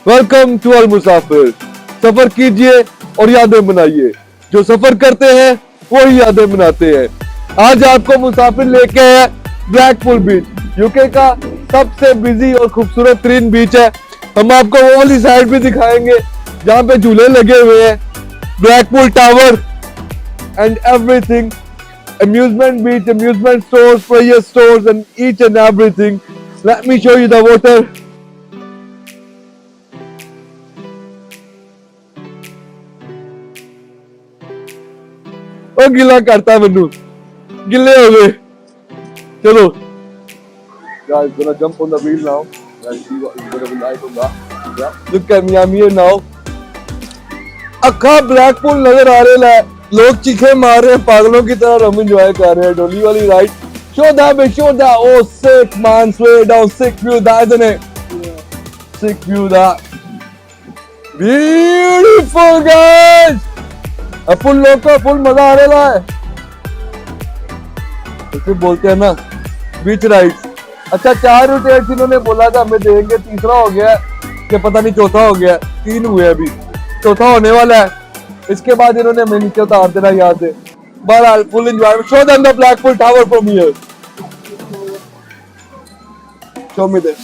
Welcome to अल मुसाफिर। सफर कीजिए और यादें बनाइए। जो सफर करते हैं वही यादें बनाते हैं। आज आपको मुसाफिर लेके है ब्लैकपूल बीच, यूके का सबसे बिजी और खूबसूरत तरीन बीच है। हम आपको वो वाली साइड भी दिखाएंगे जहाँ पे झूले लगे हुए हैं, Blackpool tower and everything, amusement beach, amusement stores, player stores and each and everything. Let me show you the water. ओ गिला करता मैनू, गिले हो गए। चलो guys, gonna jump on the wheel now. Guys, see what is gonna be like on that. Yeah, look at me, I'm here now. अखा Blackpool नजर आ रहा है, लोग चीखे मार रहे हैं पागलों की तरह, हम एंजॉय कर रहे हैं डोली वाली ride. Show that, oh sick man, swear down, sick view that, isn't it? Yeah. Sick view that. Beautiful guys. Full लोग को फुल मजा आ रहा है। इसे बोलते हैं ना बीच राइड्स। अच्छा 4 रोटेट्स इन्होंने बोला था हमें देंगे, तीसरा हो गया कि पता नहीं चौथा हो गया, 3 हुए अभी, चौथा होने वाला है। इसके बाद इन्होंने हमें नीचे उतार देना याद है। बहरहाल full enjoyment. Show them the Blackpool tower from here. Show me this.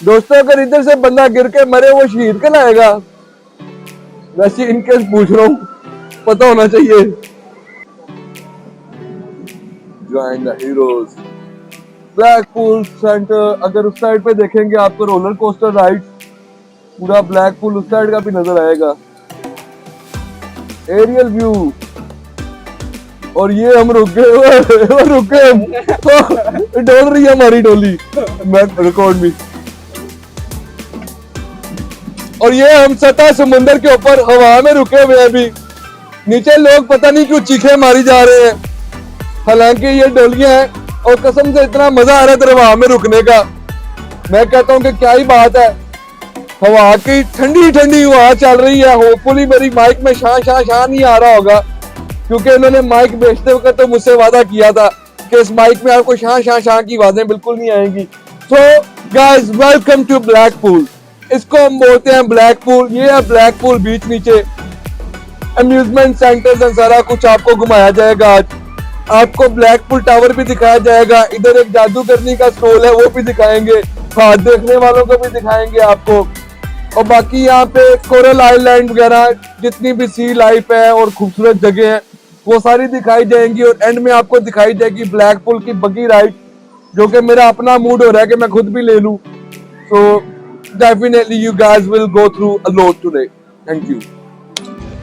दोस्तों अगर इधर से बंदा गिर के मरे वो शहीद कहलाएगा? वैसे इनकेस पूछ रहा हूँ, पता होना चाहिए। Join the heroes. Blackpool centre. अगर उस साइड पे देखेंगे आपको रोलर कोस्टर राइड, पूरा ब्लैकपूल उस साइड का भी नजर आएगा, एरियल व्यू। और ये हम रुक गए हम। डोल रही है हमारी डोली, मैं रिकॉर्ड भी। और ये हम सतह समुंदर के ऊपर हवा में रुके हुए हैं अभी। नीचे लोग पता नहीं क्यों चीखे मारी जा रहे हैं, हालांकि ये डोलियां हैं और कसम से इतना मजा आ रहा है हवा में रुकने का। मैं कहता हूँ कि क्या ही बात है, हवा की ठंडी ठंडी हवा चल रही है। होपफुली मेरी माइक में शाह नहीं आ रहा होगा, क्योंकि इन्होंने माइक बेचते वक्त तो मुझसे वादा किया था कि इस माइक में आपको शाह की आवाजें बिल्कुल नहीं आएंगी। So guys, welcome to Blackpool. इसको हम बोलते हैं ब्लैकपूल। ये है ब्लैकपूल बीच। नीचे अम्यूजमेंट सेंटर्स और सारा कुछ आपको घुमाया जाएगा। आज आपको ब्लैकपूल टावर भी दिखाया जाएगा। इधर एक जादू करने का स्टॉल है, वो भी दिखाएंगे। हाथ देखने वालों को भी दिखाएंगे आपको। और बाकी यहाँ पे कोरल आइलैंड वगैरह जितनी भी सी लाइफ है और खूबसूरत जगह है वो सारी दिखाई जाएंगी। और एंड में आपको दिखाई जाएगी ब्लैकपूल की बगी राइड, जो कि मेरा अपना मूड हो रहा है कि मैं खुद भी ले लूं। तो definitely you guys will go through a lot today. Thank you.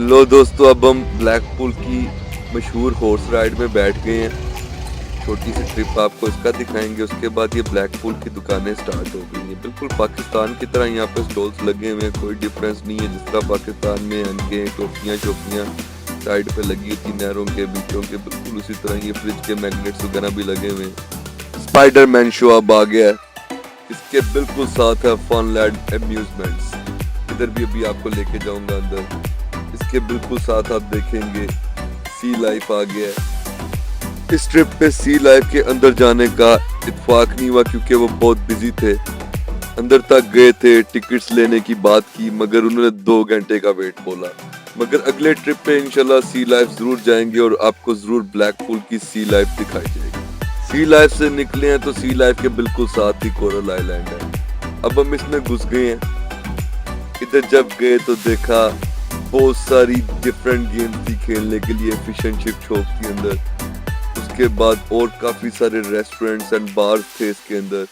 लो दोस्तों, अब हम ब्लैकपूल की मशहूर हॉर्स राइड में बैठ गए हैं। छोटी सी ट्रिप आपको इसका दिखाएंगे। उसके बाद ये ब्लैकपूल की दुकानें स्टार्ट हो गई हैं। बिल्कुल पाकिस्तान की तरह यहाँ पे स्टॉल्स लगे हुए हैं, कोई डिफरेंस नहीं है। जिस तरह पाकिस्तान में अनके टोपियाँ शोपियाँ साइड पे लगी होती नहरों के बीचों के, बिल्कुल उसी तरह ये फ्रिज के मैग्नेट्स वगैरह भी लगे हुए हैं। स्पाइडरमैन शो अब आ गया है। इसके बिल्कुल साथ है फनलैंड अम्यूजमेंट्स, इधर भी अभी आपको लेके जाऊंगा अंदर। इसके बिल्कुल साथ आप देखेंगे सी लाइफ आ गया है। इस ट्रिप पे सी लाइफ के अंदर जाने का इत्तेफाक नहीं हुआ क्योंकि वो बहुत बिजी थे। अंदर तक गए थे, टिकट्स लेने की बात की, मगर उन्होंने 2 घंटे का वेट बोला। मगर अगले ट्रिप पे इंशाल्लाह सी लाइफ जरूर जाएंगे और आपको जरूर ब्लैकपूल की सी लाइफ दिखाई जाएगी। सी लाइफ से निकले हैं तो सी लाइफ के बिल्कुल साथ ही कोरल आइलैंड है। अब हम इसमें घुस गए हैं। इधर जब गए तो देखा बहुत सारी डिफरेंट गेम्स थी खेलने के लिए, फिश एंड चिप शॉप थी अंदर। उसके बाद और काफी सारे रेस्टोरेंट्स एंड बार्स थे इसके अंदर।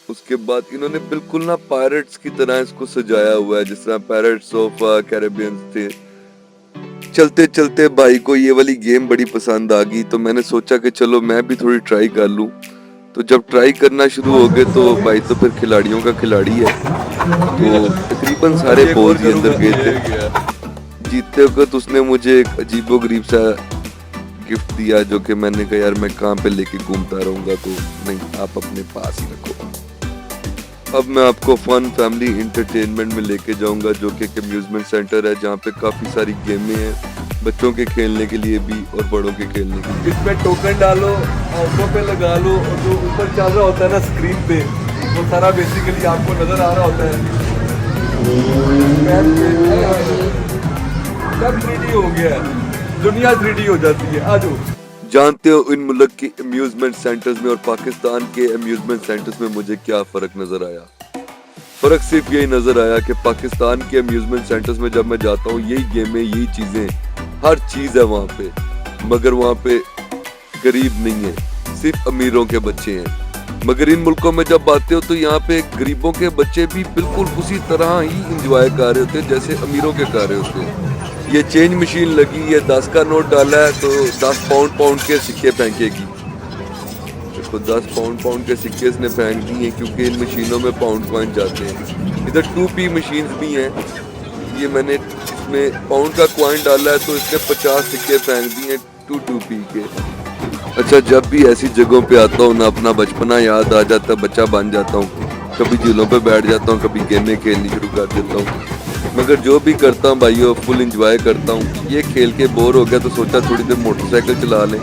उसके बाद इन्होंने बिल्कुल ना पायरेट्स की तरह इसको सजाया हुआ है, जिस तरह पायरेट्स ऑफ कैरेबियन थे। चलते चलते भाई को ये वाली गेम बड़ी पसंद आ गई, तो मैंने सोचा कि चलो मैं भी थोड़ी ट्राई कर लूं। तो जब ट्राई करना शुरू हो गए तो भाई तो फिर खिलाड़ियों का खिलाड़ी है, तो तकरीबन सारे बॉल ही अंदर गए थे। जीतते वक्त उसने मुझे एक अजीबोगरीब सा गिफ्ट दिया, जो कि मैंने कहा यार मैं कहाँ पे लेके घूमता रहूंगा, तो नहीं आप अपने पास ही रखो। अब मैं आपको फन फैमिली इंटरटेनमेंट में लेके जाऊंगा, जो कि एक अम्यूजमेंट सेंटर है जहाँ पे काफ़ी सारी गेमें हैं, बच्चों के खेलने के लिए भी और बड़ों के खेलने के लिए। इसमें टोकन डालो, आंखों पे लगा लो, और जो ऊपर चल रहा होता है ना स्क्रीन पे, वो सारा बेसिकली आपको नज़र आ रहा होता है। सब 3D हो गया है, दुनिया 3D हो जाती है। आ जाओ। जानते हो इन मुल्क के अम्यूजमेंट सेंटर्स में और पाकिस्तान के अम्यूजमेंट सेंटर्स में मुझे क्या फ़र्क नज़र आया? फ़र्क सिर्फ यही नज़र आया कि पाकिस्तान के अम्यूजमेंट सेंटर्स में जब मैं जाता हूँ, यही गेमें, यही चीज़ें, हर चीज़ है वहाँ पे, मगर वहाँ पे गरीब नहीं है, सिर्फ अमीरों के बच्चे हैं। मगर इन मुल्कों में जब आते हो तो यहाँ पे गरीबों के बच्चे भी बिल्कुल उसी तरह ही इंजॉय कर रहे होते हैं जैसे अमीरों के कर रहे होते हैं। ये चेंज मशीन लगी है, 10 का नोट डाला है तो 10 पाउंड के सिक्के फेंकेगी। देखो 10 पाउंड के सिक्के इसने फेंक दिए क्योंकि इन मशीनों में पाउंड कॉइन जाते हैं। इधर 2p मशीन्स भी हैं, ये मैंने इसमें पाउंड का कॉइन डाला है तो इसने 50 सिक्के फेंक दिए 2p के। अच्छा, जब भी ऐसी जगहों पे आता हूँ ना, अपना बचपना याद आ जाता है, बच्चा बन जाता हूँ, कभी झूलों पे बैठ जाता हूँ, कभी गेमें खेलनी शुरू कर देता हूँ। मगर जो भी करता हूँ भाइयों, फुल इंजॉय करता हूँ। ये खेल के बोर हो गया तो सोचा थोड़ी देर मोटरसाइकिल चला लें।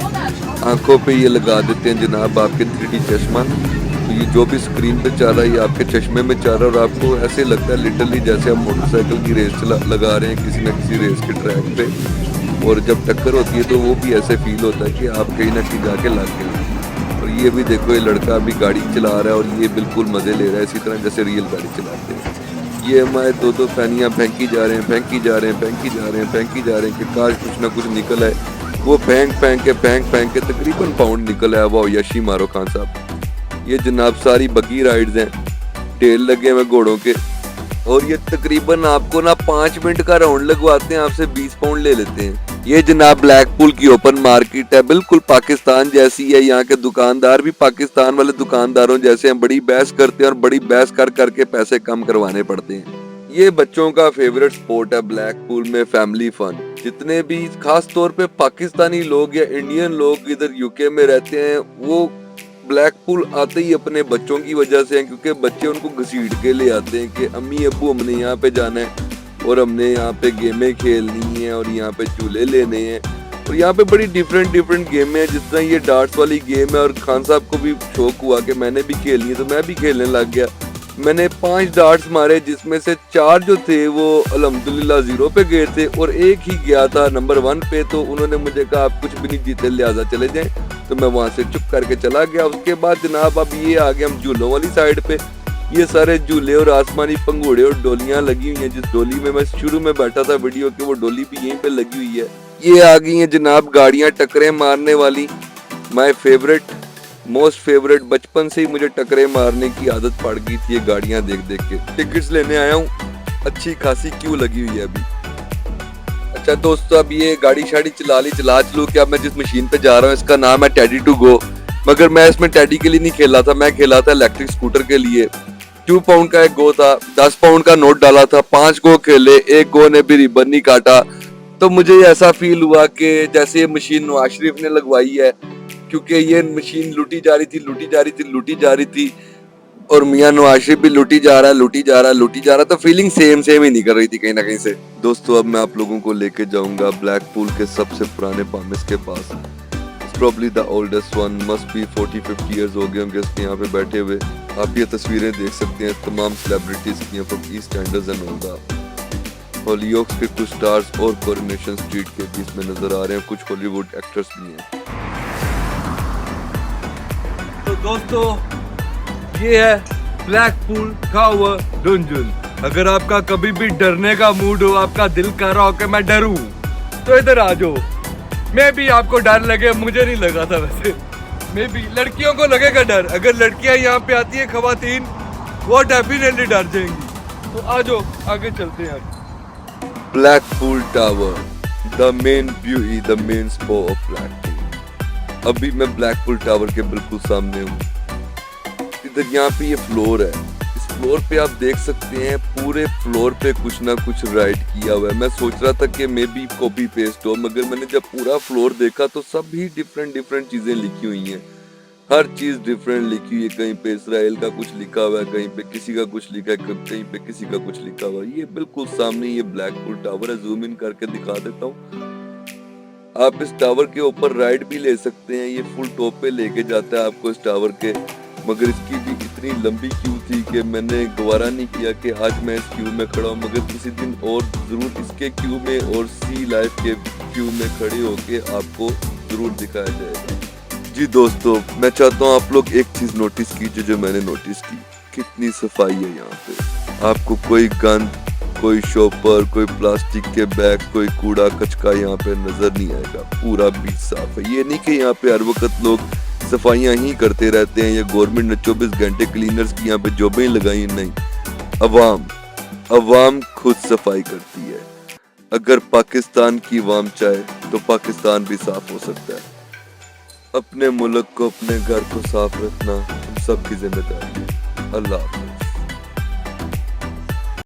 आंखों पे ये लगा देते हैं जनाब आपके 3D चश्मा, तो ये जो भी स्क्रीन पे चल रहा है ये आपके चश्मे में चल रहा है और आपको ऐसे लगता है लिटरली जैसे आप मोटरसाइकिल की रेस लगा रहे हैं किसी न किसी रेस के ट्रैक पे। और जब टक्कर होती है तो वो भी ऐसे फील होता है कि आप कहीं ना कहीं जाके लग गए। और ये भी देखो, ये लड़का अभी गाड़ी चला रहा है और ये बिल्कुल मज़े ले रहा है, इसी तरह जैसे रियल गाड़ी चलाते हैं। ये हमारे दो फैनियाँ फेंकी जा रहे हैं, फेंकी जा रहे हैं, फेंकी जा रहे हैं, फेंकी जा रहे हैं कि काश कुछ ना कुछ निकल आए। वो फेंक के तकरीबन पाउंड निकल आया। वाह, यशी मारो खान साहब। ये जनाब सारी बगी राइड्स हैं, ढेर लगे हुए घोड़ों के, और ये तकरीबन आपको ना 5 मिनट का राउंड लगवाते हैं, आपसे 20 पाउंड ले लेते हैं। ये जनाब ब्लैकपूल की ओपन मार्केट है, बिल्कुल पाकिस्तान जैसी है। यहाँ के दुकानदार भी पाकिस्तान वाले दुकानदारों जैसे हैं, बड़ी बहस करते हैं और बड़ी बहस कर करके पैसे कम करवाने पड़ते हैं। ये बच्चों का फेवरेट स्पोर्ट है ब्लैकपूल में, फैमिली फन। जितने भी खास तौर पे पाकिस्तानी लोग या इंडियन लोग इधर यूके में रहते हैं, वो ब्लैकपूल आते ही अपने बच्चों की वजह से हैं, क्योंकि बच्चे उनको घसीट के ले आते हैं कि अम्मी अब्बू हमने यहाँ पे जाना है और हमने यहाँ पे गेमें खेलनी है और यहाँ पे झूले लेने हैं। और यहाँ पे बड़ी डिफरेंट गेमें हैं, जिस तरह ये डार्ट्स वाली गेम है। और खान साहब को भी शौक हुआ कि मैंने भी खेलनी है, तो मैं भी खेलने लग गया। मैंने 5 डार्ट्स मारे, जिसमें से 4 जो थे वो अल्हम्दुलिल्लाह 0 पे गए थे और एक ही गया था नंबर 1 पे। तो उन्होंने मुझे कहा आप कुछ भी नहीं जीते, लिहाजा चले जाएं। तो मैं वहाँ से चुप करके चला गया। उसके बाद जनाब अब ये आ गए हम झूलों वाली साइड पे। ये सारे झूले और आसमानी पंघोड़े और डोलियां लगी हुई हैं। जिस डोली में मैं शुरू में बैठा था वीडियो के, वो डोली भी यहीं पे लगी हुई है। ये आ गई हैं जनाब गाड़ियां टकरे मारने वाली, माय फेवरेट, मोस्ट फेवरेट। बचपन से ही मुझे टकरे मारने की आदत पड़ गई थी ये गाड़ियां देख देख के। टिकट्स लेने आया हूँ, अच्छी खासी क्यू लगी हुई है अभी। अच्छा दोस्तों, अब ये गाड़ी शाड़ी चला चलू कि अब मैं जिस मशीन पे जा रहा हूँ इसका नाम है टेडी टू गो। मगर मैं इसमें टेडी के लिए नहीं खेला था, मैं खेला था इलेक्ट्रिक स्कूटर के लिए। 2 पाउंड का एक गो था, 10 पाउंड का नोट डाला था, 5 गो खेले, एक गो ने भी रिबन नहीं काटा। तो मुझे ऐसा फील हुआ कि जैसे ये मशीन नवाज शरीफ ने लगवाई है, क्योंकि ये मशीन लूटी जा रही थी और मियां नवाज शरीफ भी लूटी जा रहा, तो फीलिंग सेम ही नहीं कर रही थी कहीं ना कहीं से। दोस्तों, अब मैं आप लोगों को लेके जाऊंगा ब्लैकपूल के सबसे पुराने पामिस के पास। Probably the oldest one, must be 40-50 years हो गए होंगे इसके यहाँ पे बैठे हुए। आप ये तस्वीरें देख सकते हैं तमाम सेलिब्रिटीज की हैं, from east Anders and all that. Hollywood के कुछ स्टार्स और कोरोनेशन स्ट्रीट के बीच में नजर आ रहे हैं, कुछ हॉलीवुड एक्टर्स भी हैं। तो दोस्तों, ये है ब्लैकपूल टावर डंजन। अगर आपका कभी भी डरने का मूड हो, आपका दिल कर रहा हो कि मैं डरूं, तो इधर आ जाओ। मैं भी आपको डर लगे, मुझे नहीं लगा था वैसे, मैं भी लड़कियों को लगेगा डर। अगर लड़कियां यहाँ पे आती है खवातीन, वो डेफिनेटली डर जाएंगी। तो आ जाओ आगे चलते हैं। Blackpool tower, the main beauty, the main spot of Blackpool. अभी मैं ब्लैकपूल टावर के बिल्कुल सामने हूँ। इधर यहाँ पे ये फ्लोर है, फ्लोर पे आप देख सकते हैं पूरे फ्लोर पे कुछ ना कुछ राइट किया हुआ है। मैं सोच रहा था कि मे बी कॉपी पेस्ट हो, मगर मैंने जब पूरा फ्लोर देखा तो सब ही डिफरेंट चीजें लिखी हुई हैं। हर चीज डिफरेंट लिखी हुई है, कहीं पे इसराइल का कुछ लिखा हुआ है, कहीं पे किसी का कुछ लिखा है, कहीं पे किसी का कुछ लिखा हुआ है। ये बिल्कुल सामने ये ब्लैकपुल टावर है, जूम इन करके दिखा देता हूँ। आप इस टावर के ऊपर राइड भी ले सकते हैं, ये फुल टॉप पे लेके जाता है आपको इस टावर के, मगर इसकी भी इतनी लंबी क्यू थी कि मैंने गवारा नहीं किया कि आज मैं इस क्यू में खड़ा हूँ, मगर किसी दिन और जरूर इसके क्यू में और सी लाइफ के क्यू में खड़े होके आपको जरूर दिखाया जाएगा। जी दोस्तों, मैं चाहता हूँ आप लोग एक चीज नोटिस कीजिए जो मैंने नोटिस की, कितनी सफाई है यहाँ पे। आपको कोई गंद, कोई शॉपर, कोई प्लास्टिक के बैग, कोई कूड़ा कचका यहाँ पे नजर नहीं आएगा। पूरा बीच साफ है। ये नहीं कि यहाँ पे हर वक्त लोग सफाइयाँ ही करते रहते हैं या गवर्नमेंट ने 24 घंटे क्लीनर्स की यहाँ पे जॉबें लगाई, नहीं। अवाम खुद सफाई करती है। अगर पाकिस्तान की अवाम चाहे तो पाकिस्तान भी साफ हो सकता है। अपने मुल्क को, अपने घर को साफ रखना हम सबकी जिम्मेदारी है। अल्लाह हाफ़िज़।